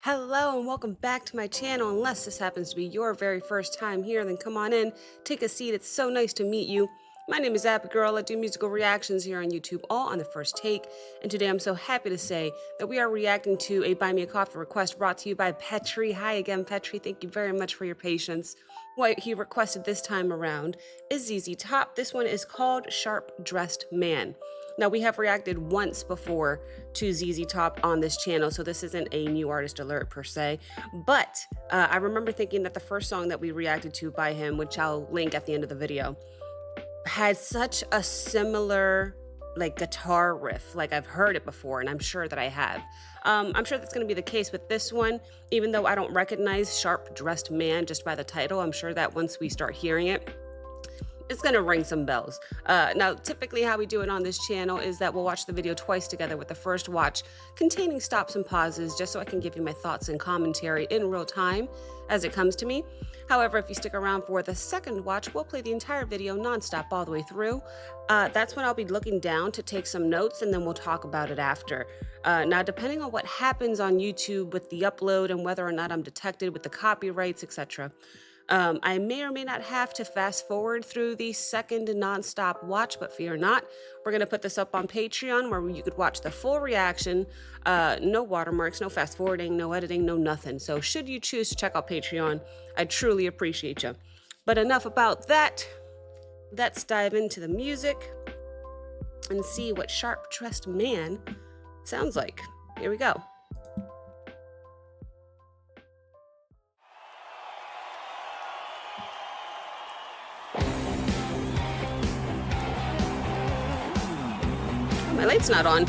Hello and welcome back to my channel. Unless this happens to be your very first time here, then come on in, take a seat. It's so nice to meet you. My name is Abigail. I do musical reactions here on YouTube, all on the first take. And today I'm so happy to say that we are reacting to a Buy Me a Coffee request brought to you by Petri. Hi again, Petri. Thank you very much for your patience. What he requested this time around is ZZ Top. This one is called Sharp Dressed Man. Now, we have reacted once before to ZZ Top on this channel, so this isn't a new artist alert per se. But I remember thinking that the first song that we reacted to by him, which I'll link at the end of the video, had such a similar guitar riff. Like, I've heard it before, and I'm sure that I have. I'm sure that's going to be the case with this one, even though I don't recognize Sharp Dressed Man just by the title. I'm sure that once we start hearing it, it's gonna ring some bells. Now, typically how we do it on this channel is that we'll watch the video twice together, with the first watch containing stops and pauses, just so I can give you my thoughts and commentary in real time as it comes to me. However, if you stick around for the second watch, we'll play the entire video nonstop all the way through. That's when I'll be looking down to take some notes, and then we'll talk about it after. Now, depending on what happens on YouTube with the upload and whether or not I'm detected with the copyrights, etc., I may or may not have to fast forward through the second nonstop watch, but fear not. We're going to put this up on Patreon where you could watch the full reaction. No watermarks, no fast forwarding, no editing, no nothing. So should you choose to check out Patreon, I truly appreciate you. But enough about that. Let's dive into the music and see what Sharp Dressed Man sounds like. Here we go. My light's not on.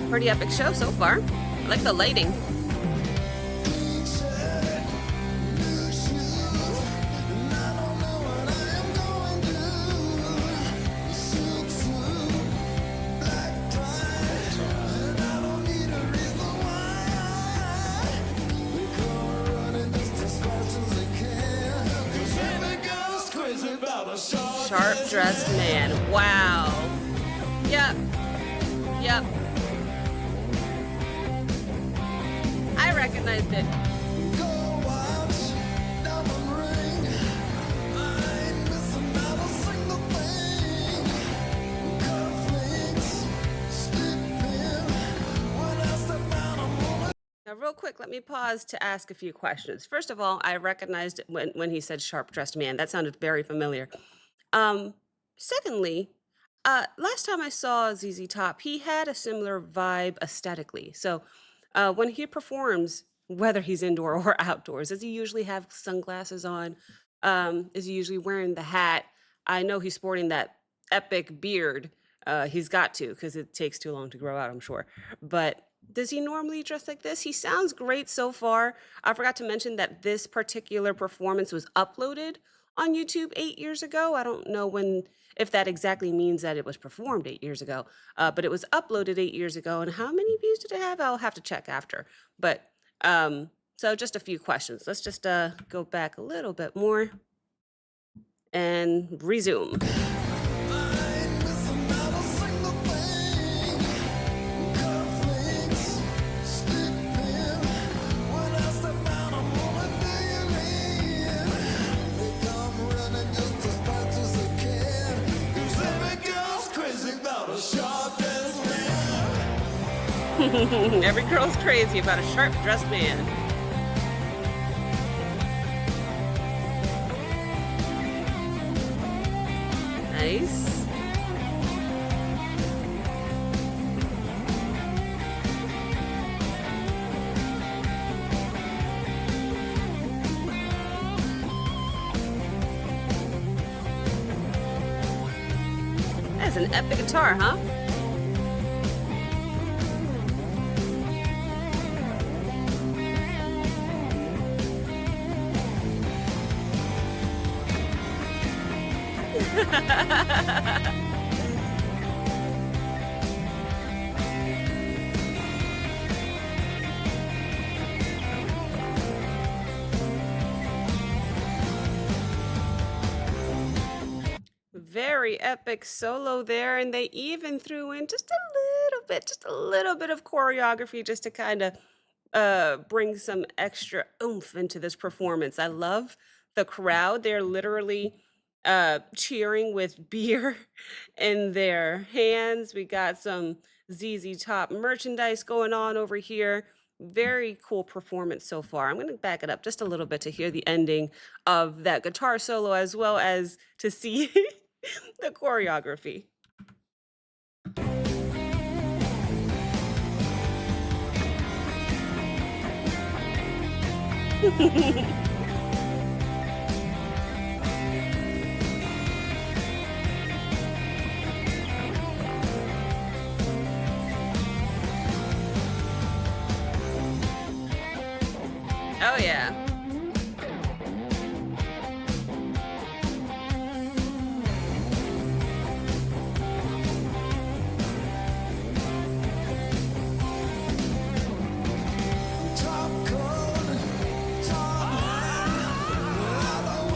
Pretty epic show so far. I like the lighting. Sharp Dressed Man. Wow. Yep. I recognized it. Now, real quick, let me pause to ask a few questions. First of all, I recognized it when he said Sharp Dressed Man. That sounded very familiar. Secondly, last time I saw ZZ Top, he had a similar vibe aesthetically. So when he performs, whether he's indoor or outdoors, does he usually have sunglasses on? Is he usually wearing the hat? I know he's sporting that epic beard. He's got to, because it takes too long to grow out, I'm sure. But does he normally dress like this? He sounds great so far. I forgot to mention that this particular performance was uploaded on YouTube 8 years ago. I don't know if that exactly means that it was performed 8 years ago, but it was uploaded 8 years ago. And how many views did it have? I'll have to check after. But so just a few questions. Let's just go back a little bit more and resume. Every girl's crazy about a sharp dressed man. Nice. That's an epic guitar, huh? very epic solo there, and they even threw in just a little bit of choreography just to kind of bring some extra oomph into this performance. I love the crowd. They're literally cheering with beer in their hands. We got some ZZ Top merchandise going on over here. Very cool performance so far. I'm going to back it up just a little bit to hear the ending of that guitar solo as well as to see the choreography. Oh, yeah.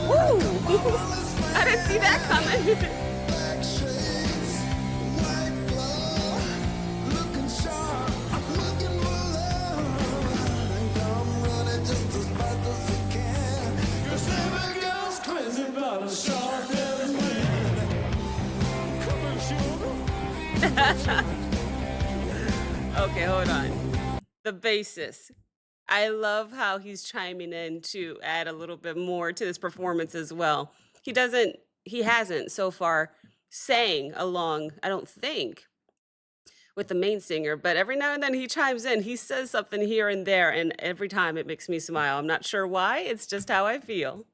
Woo! I didn't see that coming. Okay, hold on. The bassist. I love how he's chiming in to add a little bit more to this performance as well. He hasn't so far sang along, I don't think, with the main singer, but every now and then he chimes in. He says something here and there, and every time it makes me smile. I'm not sure why, it's just how I feel.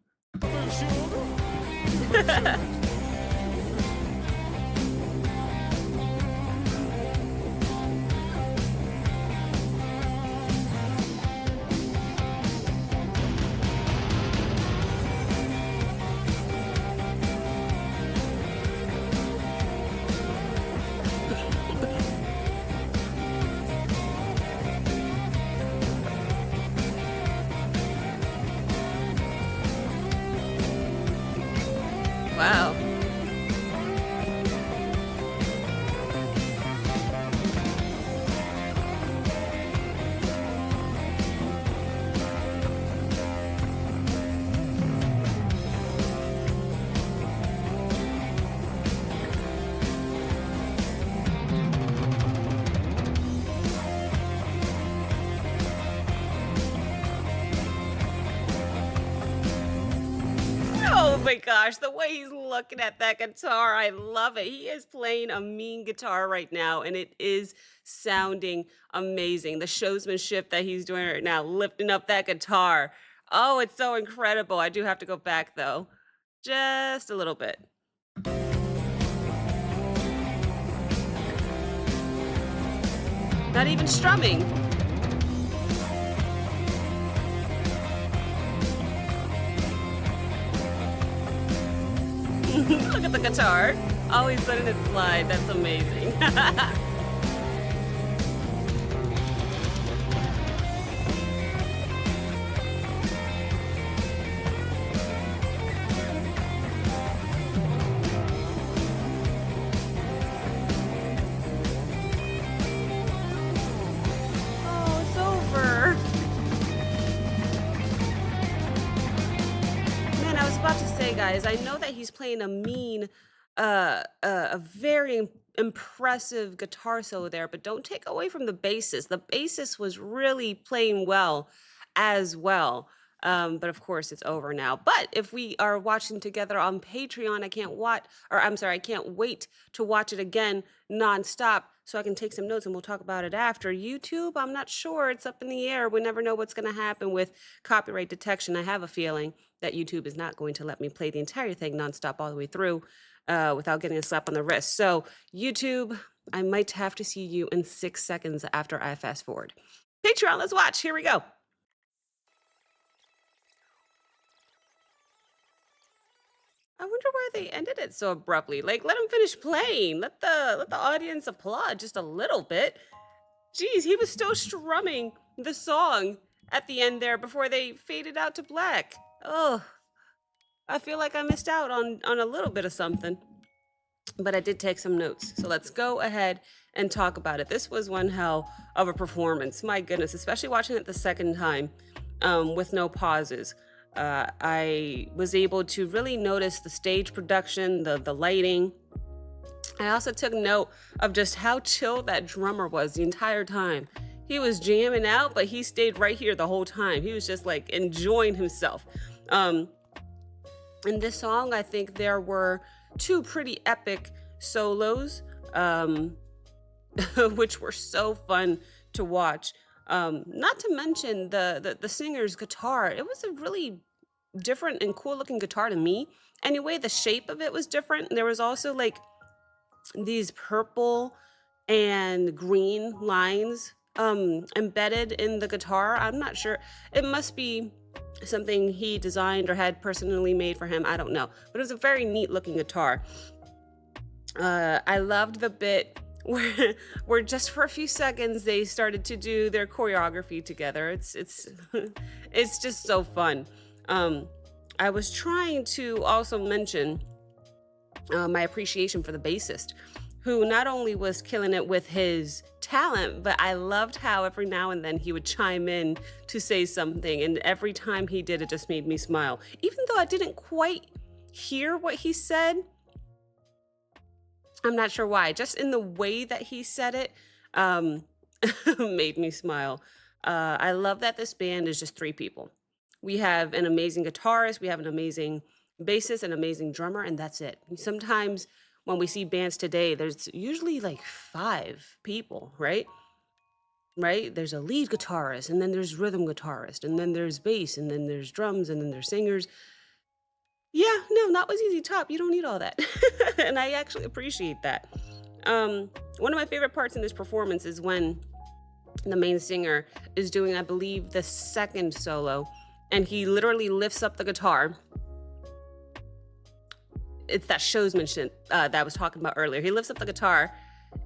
Wow. Oh my gosh, the way he's looking at that guitar, I love it. He is playing a mean guitar right now, and it is sounding amazing. The showsmanship that he's doing right now, lifting up that guitar. Oh, it's so incredible. I do have to go back though, just a little bit. Not even strumming. Look at the guitar. Always letting it slide. That's amazing. Oh, it's over. Man, I was about to say, guys, I know that he's playing a mean, a very impressive guitar solo there, but don't take away from the bassist. The bassist was really playing well as well. But of course, it's over now. But if we are watching together on Patreon, I can't watch, or I'm sorry, I can't wait to watch it again nonstop so I can take some notes and we'll talk about it after. YouTube, I'm not sure. It's up in the air. We never know what's going to happen with copyright detection. I have a feeling that YouTube is not going to let me play the entire thing nonstop all the way through without getting a slap on the wrist. So, YouTube, I might have to see you in 6 seconds after I fast forward. Patreon, let's watch. Here we go. I wonder why they ended it so abruptly. Like, let him finish playing. Let the audience applaud just a little bit. Geez, he was still strumming the song at the end there before they faded out to black. Oh, I feel like I missed out on a little bit of something. but I did take some notes. So let's go ahead and talk about it. This was one hell of a performance. My goodness, especially watching it the second time with no pauses. I was able to really notice the stage production, the lighting. I also took note of just how chill that drummer was the entire time. He was jamming out, but he stayed right here the whole time. He was just like enjoying himself. Um, in this song, I think there were two pretty epic solos, which were so fun to watch. Not to mention the singer's guitar. It was a really different and cool looking guitar to me. Anyway, the shape of it was different. There was also like these purple and green lines embedded in the guitar. I'm not sure. It must be something he designed or had personally made for him. I don't know. But it was a very neat looking guitar. I loved the bit where just for a few seconds they started to do their choreography together. It's it's just so fun. I was trying to also mention my appreciation for the bassist, who not only was killing it with his talent, but I loved how every now and then he would chime in to say something. And every time he did, it just made me smile. Even though I didn't quite hear what he said, I'm not sure why. Just in the way that he said it, um, made me smile. I love that this band is just three people. We have an amazing guitarist, we have an amazing bassist, an amazing drummer, and that's it. Sometimes when we see bands today, there's usually like five people, right? Right? There's a lead guitarist, and then there's rhythm guitarist, and then there's bass, and then there's drums, and then there's singers. Yeah, no, not with ZZ Top. You don't need all that. And I actually appreciate that. One of my favorite parts in this performance is when the main singer is doing, I believe, the second solo, and he literally lifts up the guitar. It's that showsmanship that I was talking about earlier. He lifts up the guitar,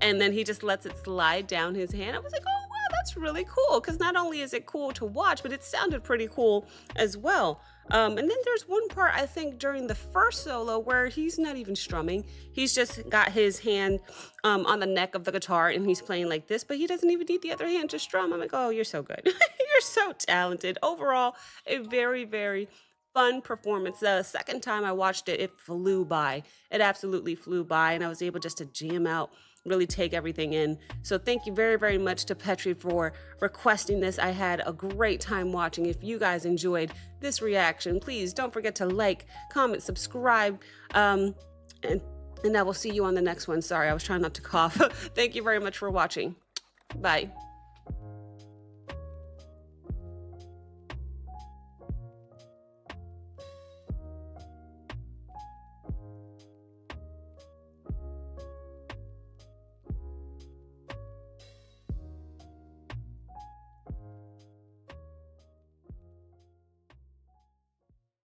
and then he just lets it slide down his hand. I was like, oh, wow, that's really cool. Because not only is it cool to watch, but it sounded pretty cool as well. And then there's one part, I think, during the first solo where he's not even strumming. He's just got his hand on the neck of the guitar, and he's playing like this, but he doesn't even need the other hand to strum. I'm like, oh, you're so good. You're so talented. Overall, a very, very fun performance. The second time I watched it, it flew by. It absolutely flew by, and I was able just to jam out, really take everything in. So thank you very, very much to Petri for requesting this. I had a great time watching. If you guys enjoyed this reaction, please don't forget to like, comment, subscribe, and I will see you on the next one. Sorry, I was trying not to cough. Thank you very much for watching. Bye.